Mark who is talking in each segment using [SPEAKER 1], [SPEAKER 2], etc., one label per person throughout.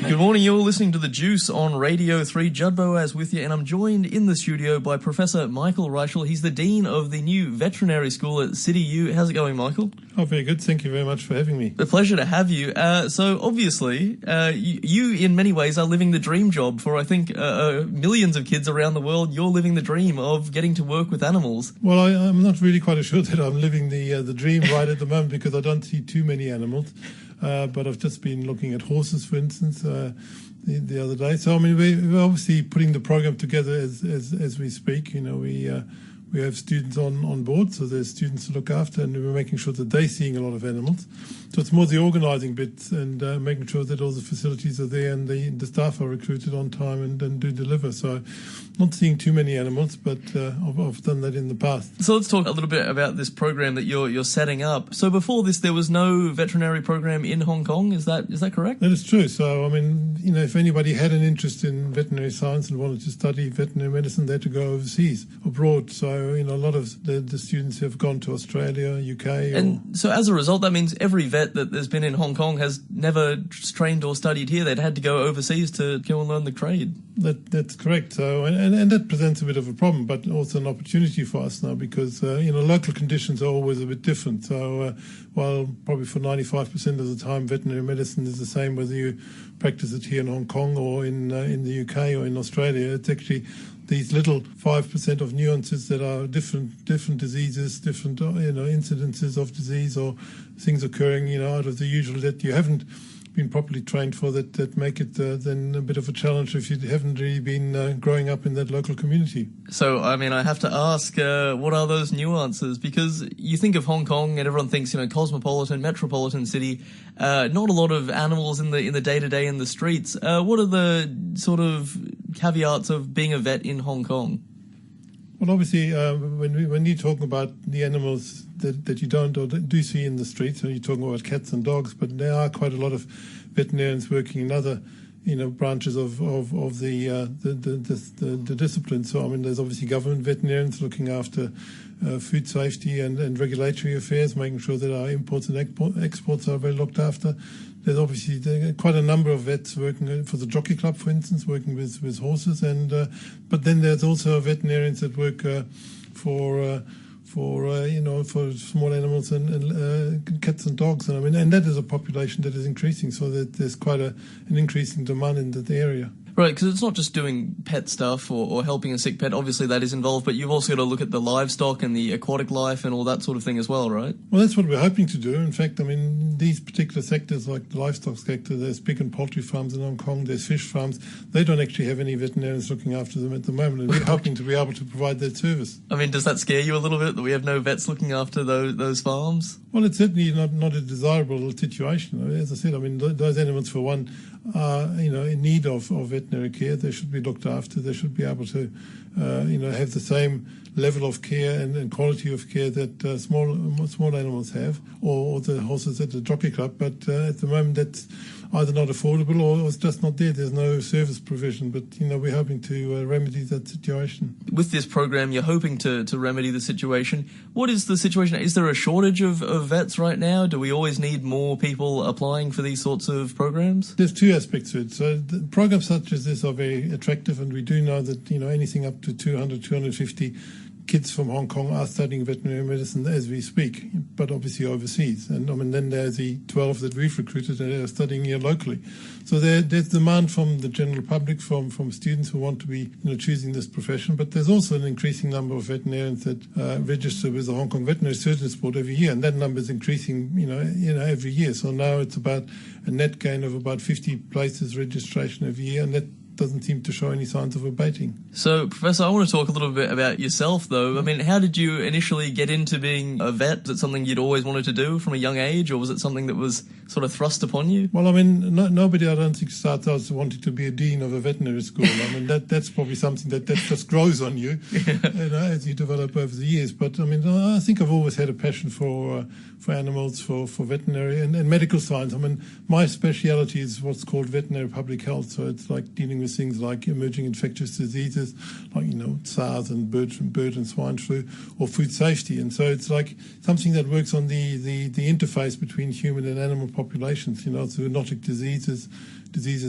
[SPEAKER 1] Good morning, you're listening to The Juice on Radio 3. Judd Boaz with you, and I'm joined in the studio by Professor Michael Reichel. He's the Dean of the new veterinary school at City U. How's it going, Michael?
[SPEAKER 2] Oh, very good. Thank you very much for having me.
[SPEAKER 1] A pleasure to have you. So obviously, you in many ways are living the dream job for, I think, millions of kids around the world. You're living the dream of getting to work with animals.
[SPEAKER 2] Well, I'm not really quite sure that I'm living the dream right at the moment because I don't see too many animals. But I've just been looking at horses, for instance, the other day. So, I mean, we're obviously putting the program together as we speak. You know, we have students on board, so there's students to look after, and we're making sure that they're seeing a lot of animals. So it's more the organising bit and making sure that all the facilities are there and the staff are recruited on time and do deliver. So not seeing too many animals, but I've done that in the past.
[SPEAKER 1] So let's talk a little bit about this program that you're setting up. So before this, there was no veterinary program in Hong Kong. Is that correct?
[SPEAKER 2] That is true. So, I mean, you know, if anybody had an interest in veterinary science and wanted to study veterinary medicine, they had to go overseas, abroad. So, you know, a lot of the students have gone to Australia, UK.
[SPEAKER 1] And so as a result, that means every vet that there's been in Hong Kong has never trained or studied here. They'd had to go overseas to go and learn the trade. That's
[SPEAKER 2] correct. So, and that presents a bit of a problem, but also an opportunity for us now because, you know, local conditions are always a bit different. So, while probably for 95% of the time veterinary medicine is the same whether you practice it here in Hong Kong or in the UK or in Australia, it's actually these little 5% of nuances that are different diseases, different incidences of disease or things occurring out of the usual that you haven't been properly trained for that make it then a bit of a challenge if you haven't really been growing up in that local community.
[SPEAKER 1] So, I mean, I have to ask, what are those nuances? Because you think of Hong Kong and everyone thinks, cosmopolitan, metropolitan city, not a lot of animals in the day-to-day in the streets. What are the sort of caveats of being a vet in Hong Kong?
[SPEAKER 2] Well, obviously, when you're talking about the animals that you don't or do see in the streets, you're talking about cats and dogs, but there are quite a lot of veterinarians working in other, branches of the discipline. So, I mean, there's obviously government veterinarians looking after food safety and regulatory affairs, making sure that our imports and exports are well looked after. There's obviously quite a number of vets working for the Jockey Club, for instance, working with horses, but then there's also veterinarians that work for small animals and cats and dogs, and that is a population that is increasing, so that there's quite an increasing demand in that area.
[SPEAKER 1] Right, because it's not just doing pet stuff or helping a sick pet. Obviously, that is involved, but you've also got to look at the livestock and the aquatic life and all that sort of thing as well, right?
[SPEAKER 2] Well, that's what we're hoping to do. In fact, these particular sectors, like the livestock sector, there's pig and poultry farms in Hong Kong, there's fish farms. They don't actually have any veterinarians looking after them at the moment, and we're hoping to be able to provide that service.
[SPEAKER 1] I mean, does that scare you a little bit, that we have no vets looking after those farms?
[SPEAKER 2] Well, it's certainly not a desirable situation. As I said, those animals, for one, are in need of veterinary care. They should be looked after. They should be able to have the same level of care and quality of care that small animals have, or the horses at the Jockey Club. But at the moment, that's either not affordable or it's just not there. There's no service provision. But we're hoping to remedy that situation.
[SPEAKER 1] With this program, you're hoping to remedy the situation. What is the situation? Is there a shortage of vets right now? Do we always need more people applying for these sorts of programs?
[SPEAKER 2] There's two aspects to it. So the programs such as this are very attractive, and we do know that anything up to 200, 250 kids from Hong Kong are studying veterinary medicine as we speak, but obviously overseas. And then there's the 12 that we've recruited that are studying here locally. So there's demand from the general public, from students who want to be choosing this profession. But there's also an increasing number of veterinarians that register with the Hong Kong Veterinary Surgeons Board every year, and that number is increasing every year. So now it's about a net gain of about 50 places registration every year, and that doesn't seem to show any signs of abating.
[SPEAKER 1] So, Professor, I want to talk a little bit about yourself, though. How did you initially get into being a vet? Was it something you'd always wanted to do from a young age, or was it something that was sort of thrust upon you?
[SPEAKER 2] Well, nobody, I don't think, starts out wanting to be a dean of a veterinary school. That's probably something that just grows on you, as you develop over the years. But, I think I've always had a passion for animals, for veterinary and medical science. My speciality is what's called veterinary public health, so it's like dealing with against things like emerging infectious diseases, like, SARS and bird and swine flu, or food safety. And so it's like something that works on the interface between human and animal populations, zoonotic diseases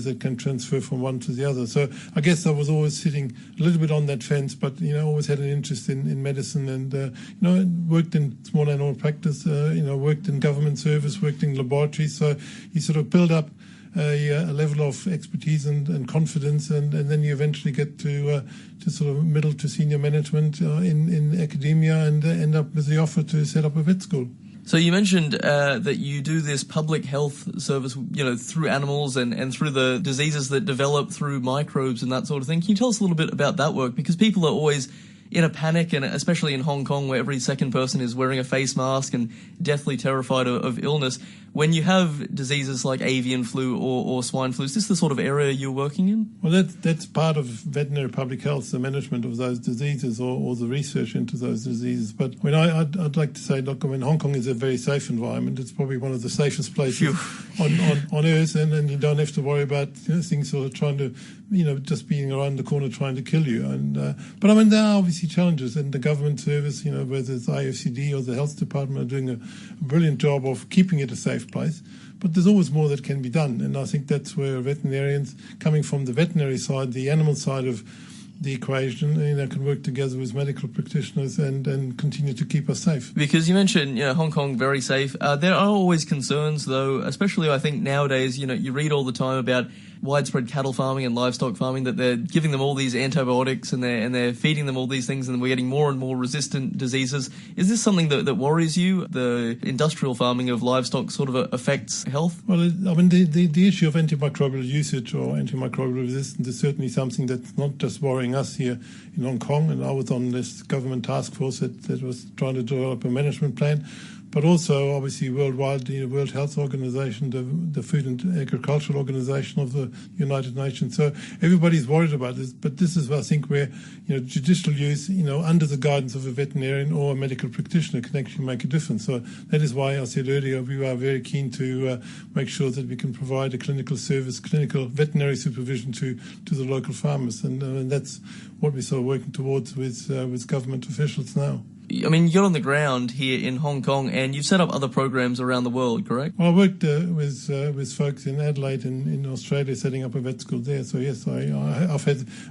[SPEAKER 2] that can transfer from one to the other. So I guess I was always sitting a little bit on that fence, but, always had an interest in medicine and, worked in small animal practice, worked in government service, worked in laboratories. So you sort of build up a level of expertise and confidence, and then you eventually get to sort of middle to senior management in academia and end up with the offer to set up a vet school.
[SPEAKER 1] So you mentioned that you do this public health service, through animals and through the diseases that develop through microbes and that sort of thing. Can you tell us a little bit about that work? Because people are always in a panic, and especially in Hong Kong, where every second person is wearing a face mask and deathly terrified of illness. When you have diseases like avian flu or swine flu, is this the sort of area you're working in?
[SPEAKER 2] Well, that's part of veterinary public health, the management of those diseases or the research into those diseases. But I'd like to say, look, Hong Kong is a very safe environment. It's probably one of the safest places on earth, and you don't have to worry about things sort of trying to, just being around the corner trying to kill you. But there are obviously challenges, and the government service, whether it's IFCD or the health department, are doing a brilliant job of keeping it a safe place. But there's always more that can be done, and I think that's where veterinarians, coming from the veterinary side, the animal side of the equation, can work together with medical practitioners and continue to keep us safe.
[SPEAKER 1] Because you mentioned, Hong Kong, very safe. There are always concerns, though, especially I think nowadays, you read all the time about widespread cattle farming and livestock farming, that they're giving them all these antibiotics and they're feeding them all these things, and we're getting more and more resistant diseases. Is this something that worries you? The industrial farming of livestock sort of affects health?
[SPEAKER 2] Well, the issue of antimicrobial usage or antimicrobial resistance is certainly something that's not just worrying us here in Hong Kong, and I was on this government task force that was trying to develop a management plan, but also obviously worldwide, the World Health Organization, the Food and Agricultural Organization of the United Nations. So everybody's worried about this, but this is, I think, where judicial use, under the guidance of a veterinarian or a medical practitioner, can actually make a difference. So that is why I said earlier we are very keen to make sure that we can provide a clinical service, clinical veterinary supervision to the local farmers, and that's what we're sort of working towards with government officials now.
[SPEAKER 1] I mean, you're on the ground here in Hong Kong, and you've set up other programs around the world, correct?
[SPEAKER 2] Well, I worked with folks in Adelaide in Australia, setting up a vet school there. So yes, I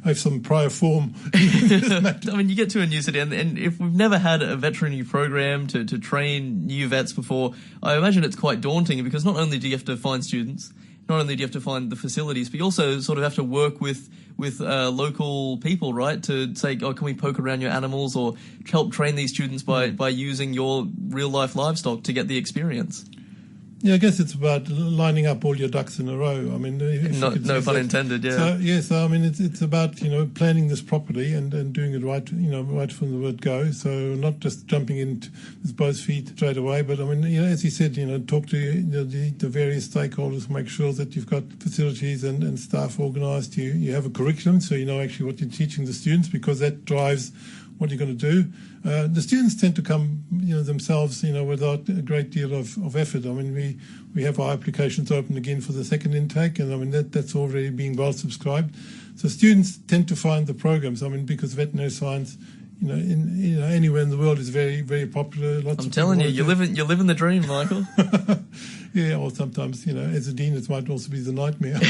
[SPEAKER 2] have some prior form.
[SPEAKER 1] I mean, you get to a new city, and if we've never had a veterinary program to train new vets before, I imagine it's quite daunting, because not only do you have to find students, not only do you have to find the facilities, but you also sort of have to work with local people, right? To say, can we poke around your animals, or help train these students by using your real life livestock to get the experience?
[SPEAKER 2] Yeah, I guess it's about lining up all your ducks in a row. I mean,
[SPEAKER 1] no pun intended. Yeah.
[SPEAKER 2] So it's about planning this properly and doing it right. Right from the word go. So not just jumping in with both feet straight away, but as you said, talk to the various stakeholders, make sure that you've got facilities and staff organised. You have a curriculum, so you know actually what you're teaching the students, because that drives what you're going to do. The students tend to come, themselves, without a great deal of effort. I mean, we have our applications open again for the second intake, and that's already being well subscribed. So students tend to find the programs. I mean, because veterinary science, anywhere in the world is very, very popular.
[SPEAKER 1] I'm telling you, you're living the dream, Michael.
[SPEAKER 2] Yeah, or sometimes, as a dean, it might also be the nightmare.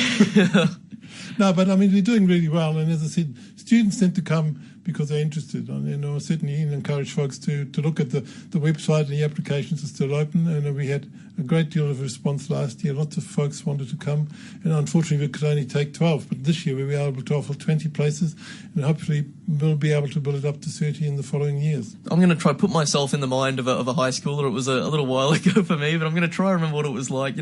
[SPEAKER 2] No, but we're doing really well, and as I said, students tend to come because they're interested. And certainly encourage folks to look at the website, and the applications are still open, and we had a great deal of response last year. Lots of folks wanted to come, and unfortunately we could only take 12, but this year we were able to offer 20 places, and hopefully we'll be able to build it up to 30 in the following years.
[SPEAKER 1] I'm going to try put myself in the mind of a high schooler. It was a little while ago for me, but I'm going to try and remember what it was like,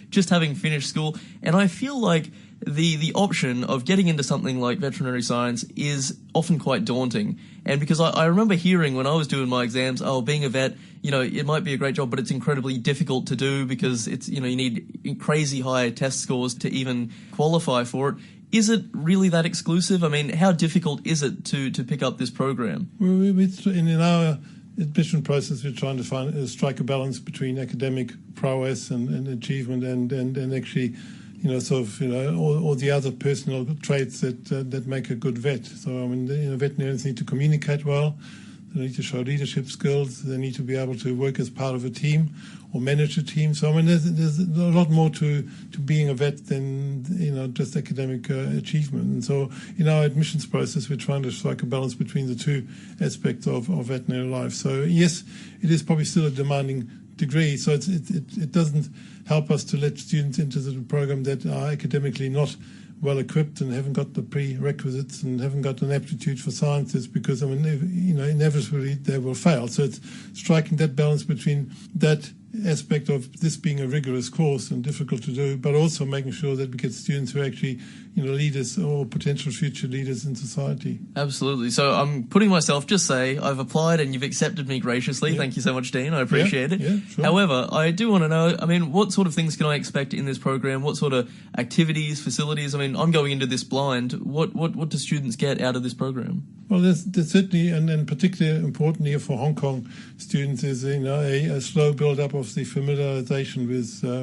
[SPEAKER 1] just having finished school. And I feel like the option of getting into something like veterinary science is often quite daunting. And because I remember hearing when I was doing my exams, being a vet, it might be a great job, but it's incredibly difficult to do, because it's, you need crazy high test scores to even qualify for it. Is it really that exclusive? I mean, how difficult is it to pick up this program?
[SPEAKER 2] Well, in our admission process, we're trying to strike a balance between academic prowess and achievement and actually all the other personal traits that make a good vet. So, I mean, veterinarians need to communicate well. They need to show leadership skills. They need to be able to work as part of a team or manage a team. So, I mean, there's a lot more to being a vet than, just academic achievement. And so in our admissions process, we're trying to strike a balance between the two aspects of veterinary life. So, yes, it is probably still a demanding degree. So it doesn't help us to let students into the program that are academically not well equipped and haven't got the prerequisites and haven't got an aptitude for sciences, because, I mean, inevitably they will fail. So it's striking that balance between that aspect of this being a rigorous course and difficult to do, but also making sure that we get students who are actually, leaders or potential future leaders in society.
[SPEAKER 1] Absolutely. So I'm putting myself, just say I've applied and you've accepted me graciously. Yeah. Thank you so much, Dean. I appreciate it.
[SPEAKER 2] Yeah, sure.
[SPEAKER 1] However, I do want to know, I mean, what sort of things can I expect in this program? What sort of activities, facilities? I mean, I'm going into this blind. What do students get out of this program?
[SPEAKER 2] Well, there's certainly, and particularly important here for Hong Kong students, is a slow build-up of the familiarization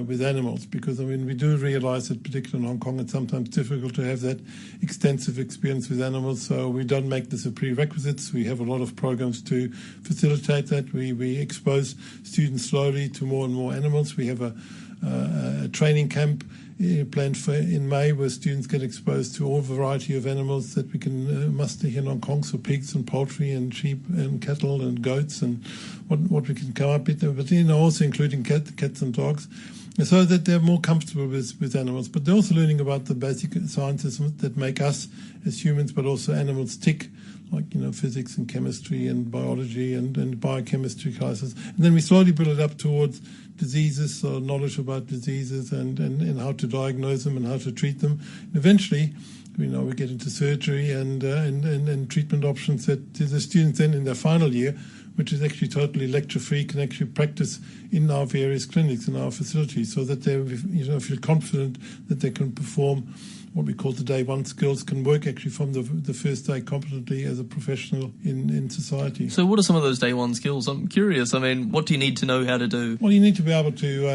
[SPEAKER 2] with animals, because, I mean, we do realize that, particularly in Hong Kong, it's sometimes difficult to have that extensive experience with animals. So we don't make this a prerequisite. We have a lot of programs to facilitate that. We expose students slowly to more and more animals. We have a training camp planned for in May, where students get exposed to all variety of animals that we can muster here in Hong Kong, so pigs and poultry and sheep and cattle and goats and what we can come up with, but also including cats and dogs, so that they're more comfortable with animals. But they're also learning about the basic sciences that make us as humans, but also animals tick, like physics and chemistry and biology and biochemistry classes. And then we slowly build it up towards diseases, so knowledge about diseases and how to diagnose them and how to treat them. And eventually, we get into surgery and treatment options that the students then in their final year, which is actually totally lecture-free, can actually practice in our various clinics, in our facilities, so that they feel confident that they can perform what we call the day one skills, can work actually from the first day competently as a professional in society. So
[SPEAKER 1] what are some of those day one skills? I'm curious. I mean, what do you need to know how to do?
[SPEAKER 2] Well, you need to be able to,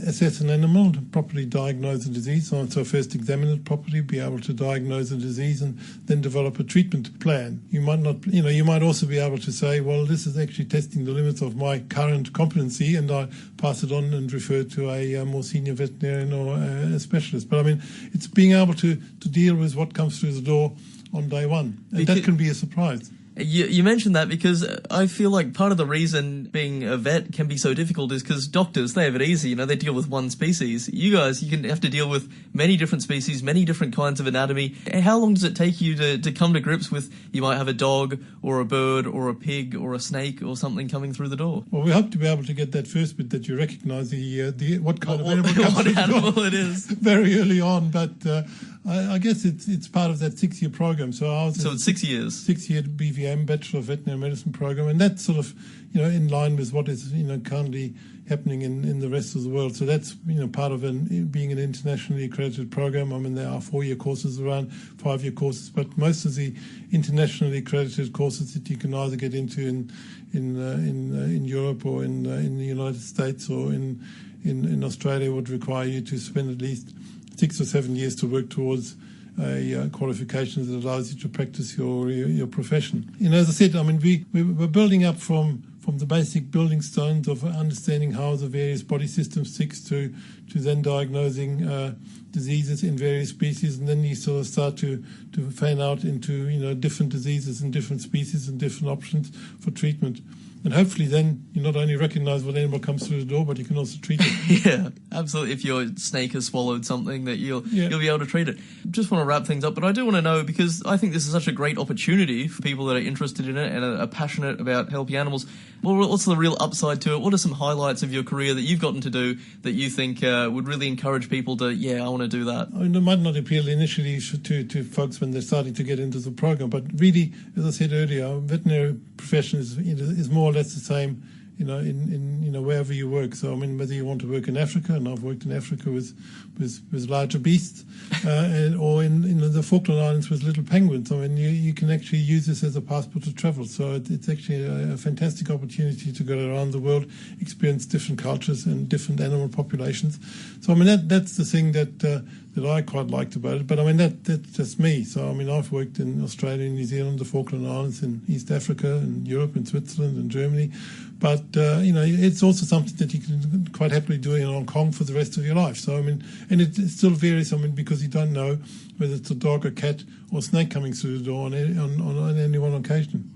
[SPEAKER 2] assess an animal, to properly diagnose a disease. So first examine it properly, be able to diagnose a disease, and then develop a treatment plan. You might not, you might also be able to say, well, this is actually testing the limits of my current competency, and I pass it on and refer to a more senior veterinarian or a specialist. But I mean, it's being able to deal with what comes through the door on day one. And that can be a surprise.
[SPEAKER 1] You mentioned that because I feel like part of the reason being a vet can be so difficult is because doctors, they have it easy. They deal with one species. You guys, you can have to deal with many different species, many different kinds of anatomy. How long does it take you to come to grips with, you might have a dog or a bird or a pig or a snake or something coming through the door?
[SPEAKER 2] Well, we hope to be able to get that first bit, that you recognise what kind of animal comes
[SPEAKER 1] what
[SPEAKER 2] through
[SPEAKER 1] animal
[SPEAKER 2] the door
[SPEAKER 1] it is
[SPEAKER 2] very early on. But I guess it's part of that 6-year program. So
[SPEAKER 1] it's 6 years.
[SPEAKER 2] 6-year BVM, Bachelor of Veterinary Medicine program, and that's sort of in line with what is currently happening in the rest of the world. So that's part of being an internationally accredited program. I mean, there are 4-year courses around, 5-year courses, but most of the internationally accredited courses that you can either get into in Europe or in the United States or in Australia would require you to spend at least 6 or 7 years to work towards a qualification that allows you to practice your profession. As I said, I mean, we're building up from the basic building stones of understanding how the various body systems tick to then diagnosing diseases in various species, and then you sort of start to fan out into different diseases in different species and different options for treatment. And hopefully then you not only recognise what animal comes through the door, but you can also treat it.
[SPEAKER 1] Yeah, absolutely. If your snake has swallowed something, that you'll be able to treat it. Just want to wrap things up, but I do want to know, because I think this is such a great opportunity for people that are interested in it and are passionate about helping animals. Well, what's the real upside to it? What are some highlights of your career that you've gotten to do that you think would really encourage people to, I want to do that?
[SPEAKER 2] I mean, it might not appeal initially to folks when they're starting to get into the program, but really, as I said earlier, our veterinary profession is more or less the same in wherever you work. So I mean, whether you want to work in Africa, and I've worked in Africa with larger beasts, or in the Falkland Islands with little penguins. I mean, you can actually use this as a passport to travel. So it's actually a fantastic opportunity to go around the world, experience different cultures and different animal populations. So I mean, that's the thing that I quite liked about it. But I mean, that's just me. So I mean, I've worked in Australia, New Zealand, the Falkland Islands, in East Africa, in Europe, in Switzerland, and Germany. But it's also something that you can quite happily do in Hong Kong for the rest of your life. So I mean, and it still varies. I mean, because you don't know whether it's a dog, a cat, or a snake coming through the door on any one occasion.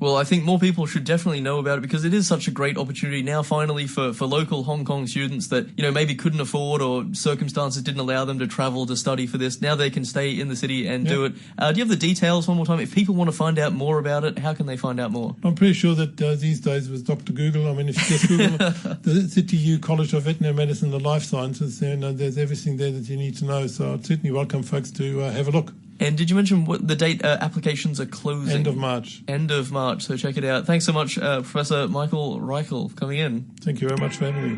[SPEAKER 1] Well, I think more people should definitely know about it, because it is such a great opportunity now finally for local Hong Kong students that, maybe couldn't afford, or circumstances didn't allow them to travel to study for this. Now they can stay in the city and do it. Do you have the details one more time? If people want to find out more about it, how can they find out more?
[SPEAKER 2] I'm pretty sure that these days with Dr. Google, I mean, if you just Google the CityU College of Veterinary Medicine and Life Sciences, there's everything there that you need to know. So I'd certainly welcome folks to have a look.
[SPEAKER 1] And did you mention what the date applications are closing?
[SPEAKER 2] End of March.
[SPEAKER 1] End of March, so check it out. Thanks so much, Professor Michael Reichel, for coming in.
[SPEAKER 2] Thank you very much for having me.